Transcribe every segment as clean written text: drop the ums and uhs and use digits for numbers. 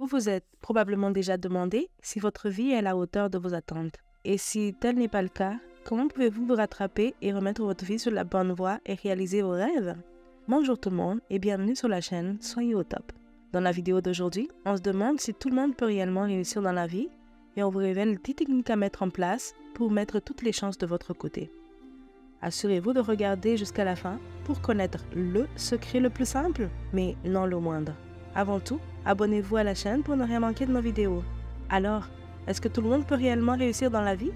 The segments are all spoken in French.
Vous vous êtes probablement déjà demandé si votre vie est à la hauteur de vos attentes. Et si tel n'est pas le cas, comment pouvez-vous vous rattraper et remettre votre vie sur la bonne voie et réaliser vos rêves? Bonjour tout le monde et bienvenue sur la chaîne Soyez au top. Dans la vidéo d'aujourd'hui, on se demande si tout le monde peut réellement réussir dans la vie et on vous révèle 10 techniques à mettre en place pour mettre toutes les chances de votre côté. Assurez-vous de regarder jusqu'à la fin pour connaître le secret le plus simple, mais non le moindre. Avant tout, abonnez-vous à la chaîne pour ne rien manquer de nos vidéos. Alors, est-ce que tout le monde peut réellement réussir dans la vie?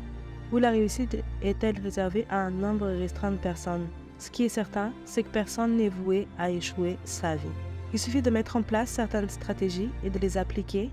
Ou la réussite est-elle réservée à un nombre restreint de personnes? Ce qui est certain, c'est que personne n'est voué à échouer sa vie. Il suffit de mettre en place certaines stratégies et de les appliquer.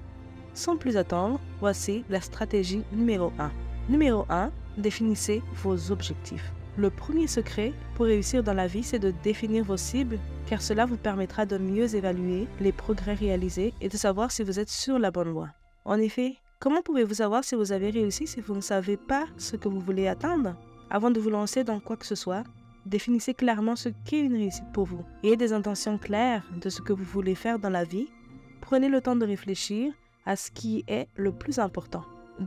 Sans plus attendre, voici la stratégie numéro 1. Numéro 1, définissez vos objectifs. Le premier secret pour réussir dans la vie, c'est de définir vos cibles, car cela vous permettra de mieux évaluer les progrès réalisés et de savoir si vous êtes sur la bonne voie. En effet, comment pouvez-vous savoir si vous avez réussi si vous ne savez pas ce que vous voulez atteindre? Avant de vous lancer dans quoi que ce soit, définissez clairement ce qu'est une réussite pour vous. Ayez des intentions claires de ce que vous voulez faire dans la vie. Prenez le temps de réfléchir à ce qui est le plus important,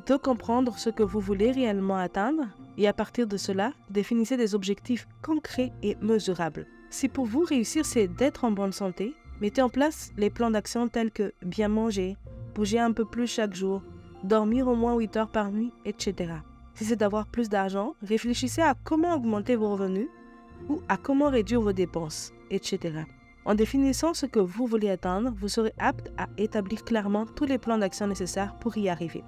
de comprendre ce que vous voulez réellement atteindre et à partir de cela, définissez des objectifs concrets et mesurables. Si pour vous réussir, c'est d'être en bonne santé, mettez en place les plans d'action tels que bien manger, bouger un peu plus chaque jour, dormir au moins 8 heures par nuit, etc. Si c'est d'avoir plus d'argent, réfléchissez à comment augmenter vos revenus ou à comment réduire vos dépenses, etc. En définissant ce que vous voulez atteindre, vous serez apte à établir clairement tous les plans d'action nécessaires pour y arriver.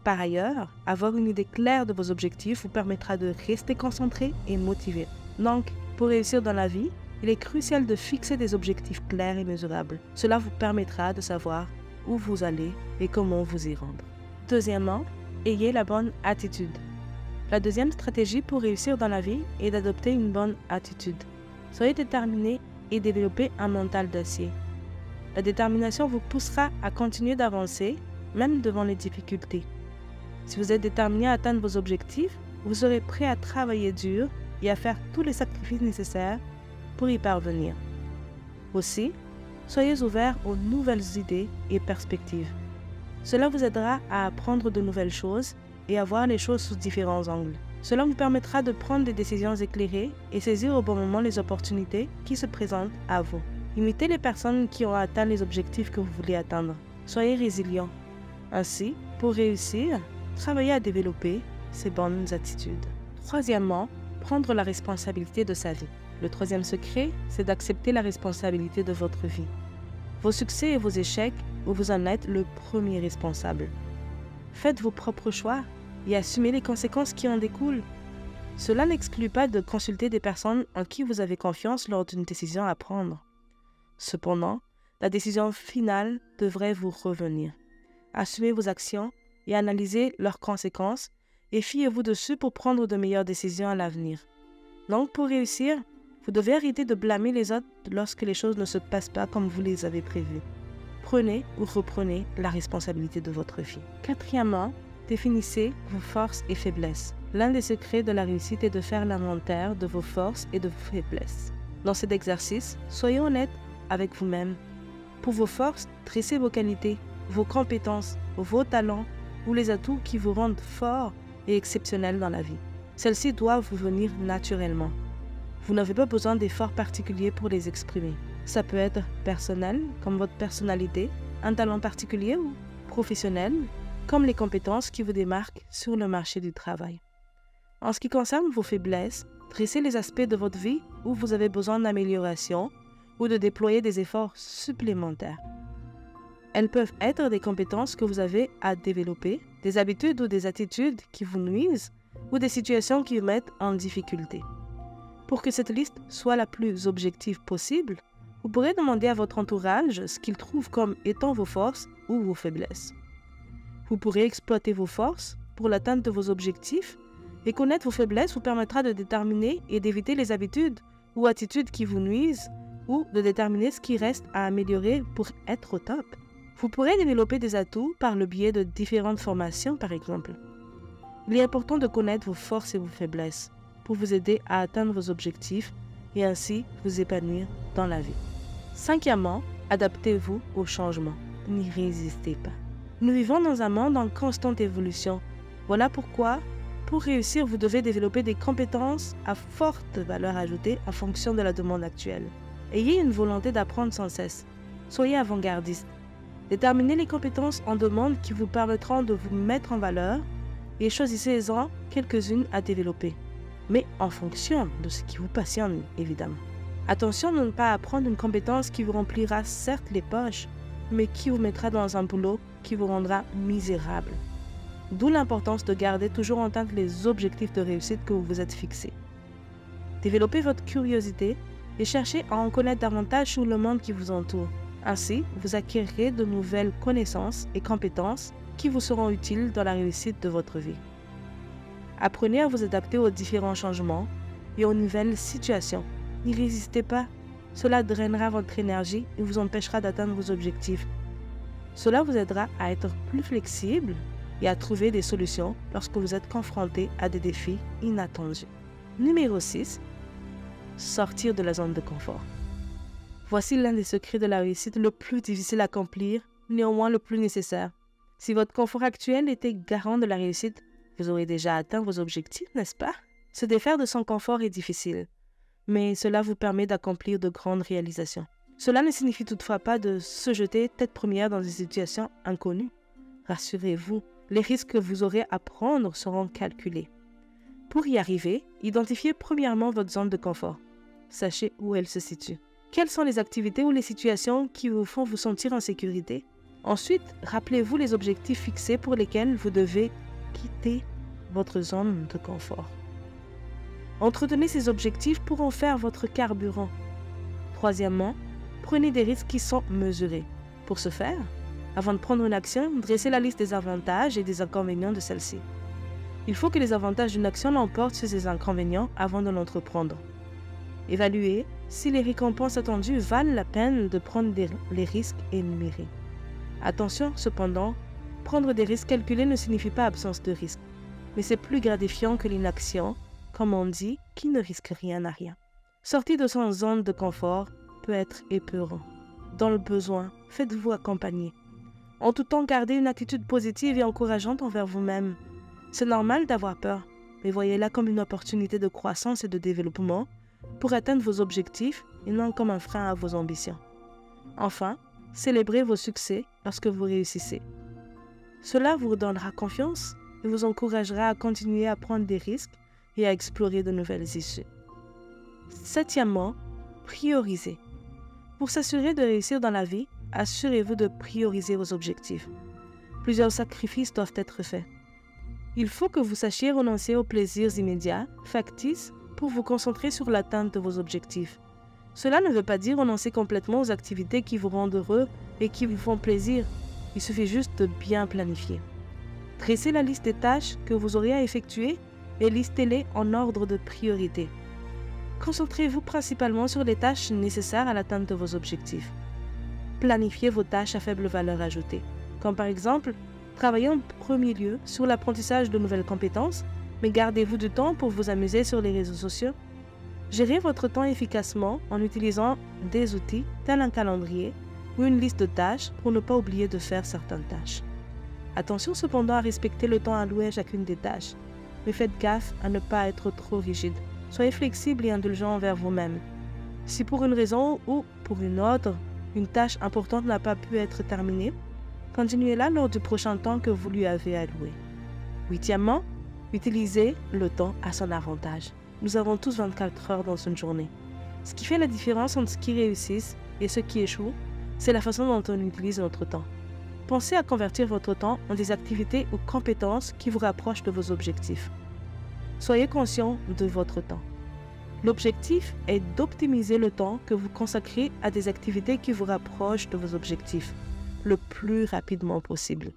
Par ailleurs, avoir une idée claire de vos objectifs vous permettra de rester concentré et motivé. Donc, pour réussir dans la vie, il est crucial de fixer des objectifs clairs et mesurables. Cela vous permettra de savoir où vous allez et comment vous y rendre. Deuxièmement, ayez la bonne attitude. La deuxième stratégie pour réussir dans la vie est d'adopter une bonne attitude. Soyez déterminé et développez un mental d'acier. La détermination vous poussera à continuer d'avancer, même devant les difficultés. Si vous êtes déterminé à atteindre vos objectifs, vous serez prêt à travailler dur et à faire tous les sacrifices nécessaires pour y parvenir. Aussi, soyez ouverts aux nouvelles idées et perspectives. Cela vous aidera à apprendre de nouvelles choses et à voir les choses sous différents angles. Cela vous permettra de prendre des décisions éclairées et saisir au bon moment les opportunités qui se présentent à vous. Imitez les personnes qui ont atteint les objectifs que vous voulez atteindre. Soyez résilient. Ainsi, pour réussir, travaillez à développer ces bonnes attitudes. Troisièmement, prendre la responsabilité de sa vie. Le troisième secret, c'est d'accepter la responsabilité de votre vie. Vos succès et vos échecs, vous en êtes le premier responsable. Faites vos propres choix et assumez les conséquences qui en découlent. Cela n'exclut pas de consulter des personnes en qui vous avez confiance lors d'une décision à prendre. Cependant, la décision finale devrait vous revenir. Assumez vos actions et analysez leurs conséquences et fiez-vous dessus pour prendre de meilleures décisions à l'avenir. Donc, pour réussir, vous devez arrêter de blâmer les autres lorsque les choses ne se passent pas comme vous les avez prévues. Prenez ou reprenez la responsabilité de votre vie. Quatrièmement, définissez vos forces et faiblesses. L'un des secrets de la réussite est de faire l'inventaire de vos forces et de vos faiblesses. Dans cet exercice, soyez honnête avec vous-même. Pour vos forces, dressez vos qualités, vos compétences, vos talents ou les atouts qui vous rendent fort et exceptionnel dans la vie. Celles-ci doivent vous venir naturellement. Vous n'avez pas besoin d'efforts particuliers pour les exprimer. Ça peut être personnel, comme votre personnalité, un talent particulier ou professionnel, comme les compétences qui vous démarquent sur le marché du travail. En ce qui concerne vos faiblesses, dressez les aspects de votre vie où vous avez besoin d'amélioration ou de déployer des efforts supplémentaires. Elles peuvent être des compétences que vous avez à développer, des habitudes ou des attitudes qui vous nuisent ou des situations qui vous mettent en difficulté. Pour que cette liste soit la plus objective possible, vous pourrez demander à votre entourage ce qu'il trouve comme étant vos forces ou vos faiblesses. Vous pourrez exploiter vos forces pour l'atteinte de vos objectifs et connaître vos faiblesses vous permettra de déterminer et d'éviter les habitudes ou attitudes qui vous nuisent ou de déterminer ce qui reste à améliorer pour être au top. Vous pourrez développer des atouts par le biais de différentes formations, par exemple. Il est important de connaître vos forces et vos faiblesses pour vous aider à atteindre vos objectifs et ainsi vous épanouir dans la vie. Cinquièmement, adaptez-vous au changement. n'y résistez pas. Nous vivons dans un monde en constante évolution. Voilà pourquoi, pour réussir, vous devez développer des compétences à forte valeur ajoutée en fonction de la demande actuelle. Ayez une volonté d'apprendre sans cesse. Soyez avant-gardiste. Déterminez les compétences en demande qui vous permettront de vous mettre en valeur et choisissez-en quelques-unes à développer, mais en fonction de ce qui vous passionne, évidemment. Attention de ne pas apprendre une compétence qui vous remplira certes les poches, mais qui vous mettra dans un boulot qui vous rendra misérable. D'où l'importance de garder toujours en tête les objectifs de réussite que vous vous êtes fixés. Développez votre curiosité et cherchez à en connaître davantage sur le monde qui vous entoure. Ainsi, vous acquérirez de nouvelles connaissances et compétences qui vous seront utiles dans la réussite de votre vie. Apprenez à vous adapter aux différents changements et aux nouvelles situations. N'y résistez pas. Cela drainera votre énergie et vous empêchera d'atteindre vos objectifs. Cela vous aidera à être plus flexible et à trouver des solutions lorsque vous êtes confronté à des défis inattendus. Numéro 6. Sortir de la zone de confort. Voici l'un des secrets de la réussite le plus difficile à accomplir, néanmoins le plus nécessaire. Si votre confort actuel était garant de la réussite, vous aurez déjà atteint vos objectifs, n'est-ce pas? Se défaire de son confort est difficile, mais cela vous permet d'accomplir de grandes réalisations. Cela ne signifie toutefois pas de se jeter tête première dans des situations inconnues. Rassurez-vous, les risques que vous aurez à prendre seront calculés. Pour y arriver, identifiez premièrement votre zone de confort. Sachez où elle se situe. Quelles sont les activités ou les situations qui vous font vous sentir en sécurité? Ensuite, rappelez-vous les objectifs fixés pour lesquels vous devez quitter votre zone de confort. Entretenez ces objectifs pour en faire votre carburant. Troisièmement, prenez des risques qui sont mesurés. Pour ce faire, avant de prendre une action, dressez la liste des avantages et des inconvénients de celle-ci. Il faut que les avantages d'une action l'emportent sur ses inconvénients avant de l'entreprendre. Évaluez si les récompenses attendues valent la peine de prendre les risques énumérés. Attention, cependant, prendre des risques calculés ne signifie pas absence de risque, mais c'est plus gratifiant que l'inaction, comme on dit, qui ne risque rien à rien. Sortir de son zone de confort peut être épeurant. Dans le besoin, faites-vous accompagner. En tout temps, gardez une attitude positive et encourageante envers vous-même. C'est normal d'avoir peur, mais voyez-la comme une opportunité de croissance et de développement pour atteindre vos objectifs et non comme un frein à vos ambitions. Enfin, célébrez vos succès lorsque vous réussissez. Cela vous donnera confiance et vous encouragera à continuer à prendre des risques et à explorer de nouvelles issues. Septièmement, priorisez. Pour s'assurer de réussir dans la vie, assurez-vous de prioriser vos objectifs. Plusieurs sacrifices doivent être faits. Il faut que vous sachiez renoncer aux plaisirs immédiats, factices, pour vous concentrer sur l'atteinte de vos objectifs. Cela ne veut pas dire renoncer complètement aux activités qui vous rendent heureux et qui vous font plaisir. Il suffit juste de bien planifier. Dressez la liste des tâches que vous aurez à effectuer et listez-les en ordre de priorité. Concentrez-vous principalement sur les tâches nécessaires à l'atteinte de vos objectifs. Planifiez vos tâches à faible valeur ajoutée, comme par exemple, travaillez en premier lieu sur l'apprentissage de nouvelles compétences, mais gardez-vous du temps pour vous amuser sur les réseaux sociaux. Gérez votre temps efficacement en utilisant des outils tels un calendrier ou une liste de tâches pour ne pas oublier de faire certaines tâches. Attention cependant à respecter le temps alloué à chacune des tâches, mais faites gaffe à ne pas être trop rigide. Soyez flexible et indulgent envers vous-même. Si pour une raison ou pour une autre, une tâche importante n'a pas pu être terminée, continuez-la lors du prochain temps que vous lui avez alloué. Huitièmement, utilisez le temps à son avantage. Nous avons tous 24 heures dans une journée. Ce qui fait la différence entre ceux qui réussissent et ceux qui échouent, c'est la façon dont on utilise notre temps. Pensez à convertir votre temps en des activités ou compétences qui vous rapprochent de vos objectifs. Soyez conscient de votre temps. L'objectif est d'optimiser le temps que vous consacrez à des activités qui vous rapprochent de vos objectifs le plus rapidement possible.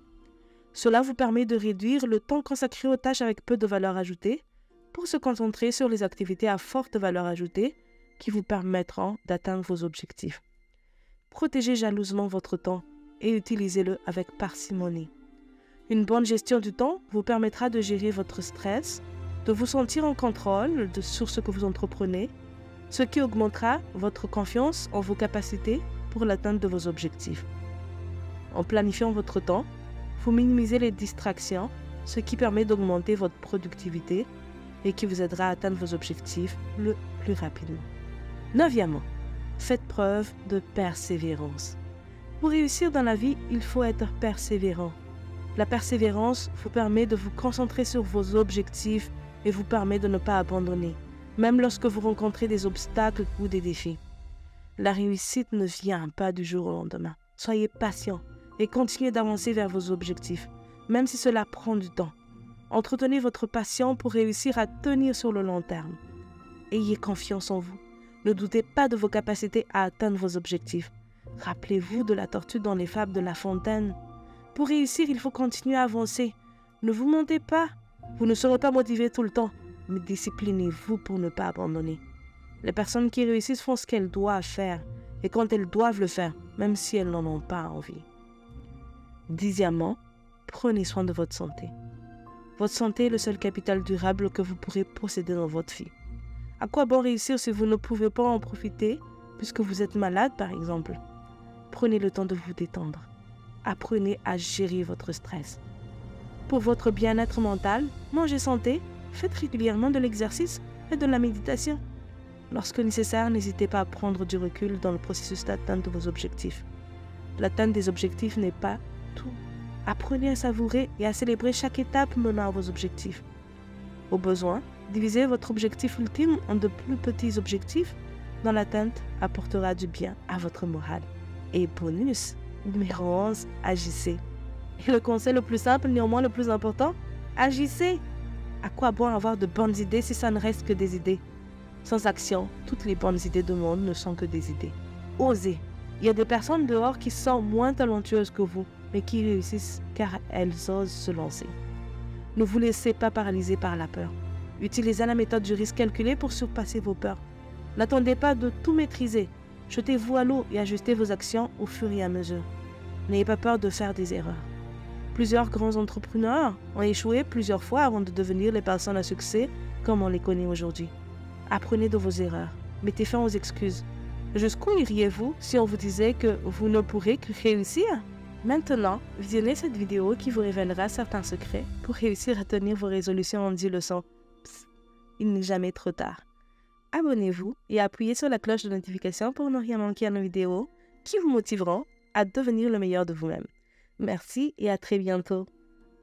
Cela vous permet de réduire le temps consacré aux tâches avec peu de valeur ajoutée pour se concentrer sur les activités à forte valeur ajoutée qui vous permettront d'atteindre vos objectifs. Protégez jalousement votre temps et utilisez-le avec parcimonie. Une bonne gestion du temps vous permettra de gérer votre stress, de vous sentir en contrôle sur ce que vous entreprenez, ce qui augmentera votre confiance en vos capacités pour l'atteinte de vos objectifs. En planifiant votre temps, vous minimisez les distractions, ce qui permet d'augmenter votre productivité et qui vous aidera à atteindre vos objectifs le plus rapidement. 9e, faites preuve de persévérance. Pour réussir dans la vie, il faut être persévérant. La persévérance vous permet de vous concentrer sur vos objectifs et vous permet de ne pas abandonner, même lorsque vous rencontrez des obstacles ou des défis. La réussite ne vient pas du jour au lendemain. Soyez patient et continuez d'avancer vers vos objectifs, même si cela prend du temps. Entretenez votre passion pour réussir à tenir sur le long terme. Ayez confiance en vous. Ne doutez pas de vos capacités à atteindre vos objectifs. Rappelez-vous de la tortue dans les fables de La Fontaine. Pour réussir, il faut continuer à avancer. Ne vous mentez pas. Vous ne serez pas motivé tout le temps, mais disciplinez-vous pour ne pas abandonner. Les personnes qui réussissent font ce qu'elles doivent faire, et quand elles doivent le faire, même si elles n'en ont pas envie. 10e, prenez soin de votre santé. Votre santé est le seul capital durable que vous pourrez posséder dans votre vie. À quoi bon réussir si vous ne pouvez pas en profiter, puisque vous êtes malade par exemple? Prenez le temps de vous détendre. Apprenez à gérer votre stress. Pour votre bien-être mental, mangez santé, faites régulièrement de l'exercice et de la méditation. Lorsque nécessaire, n'hésitez pas à prendre du recul dans le processus d'atteinte de vos objectifs. L'atteinte des objectifs n'est pas tout. Apprenez à savourer et à célébrer chaque étape menant à vos objectifs. Au besoin, divisez votre objectif ultime en de plus petits objectifs dont l'atteinte apportera du bien à votre morale. Et bonus, numéro 11, agissez. Et le conseil le plus simple, néanmoins le plus important, agissez. À quoi bon avoir de bonnes idées si ça ne reste que des idées? Sans action, toutes les bonnes idées du monde ne sont que des idées. Osez. Il y a des personnes dehors qui sont moins talentueuses que vous, mais qui réussissent car elles osent se lancer. Ne vous laissez pas paralyser par la peur. Utilisez la méthode du risque calculé pour surpasser vos peurs. N'attendez pas de tout maîtriser. Jetez-vous à l'eau et ajustez vos actions au fur et à mesure. N'ayez pas peur de faire des erreurs. Plusieurs grands entrepreneurs ont échoué plusieurs fois avant de devenir les personnes à succès comme on les connaît aujourd'hui. Apprenez de vos erreurs. Mettez fin aux excuses. Jusqu'où iriez-vous si on vous disait que vous ne pourrez que réussir? Maintenant, visionnez cette vidéo qui vous révélera certains secrets pour réussir à tenir vos résolutions en 10 leçons. Psst, il n'est jamais trop tard. Abonnez-vous et appuyez sur la cloche de notification pour ne rien manquer à nos vidéos qui vous motiveront à devenir le meilleur de vous-même. Merci et à très bientôt.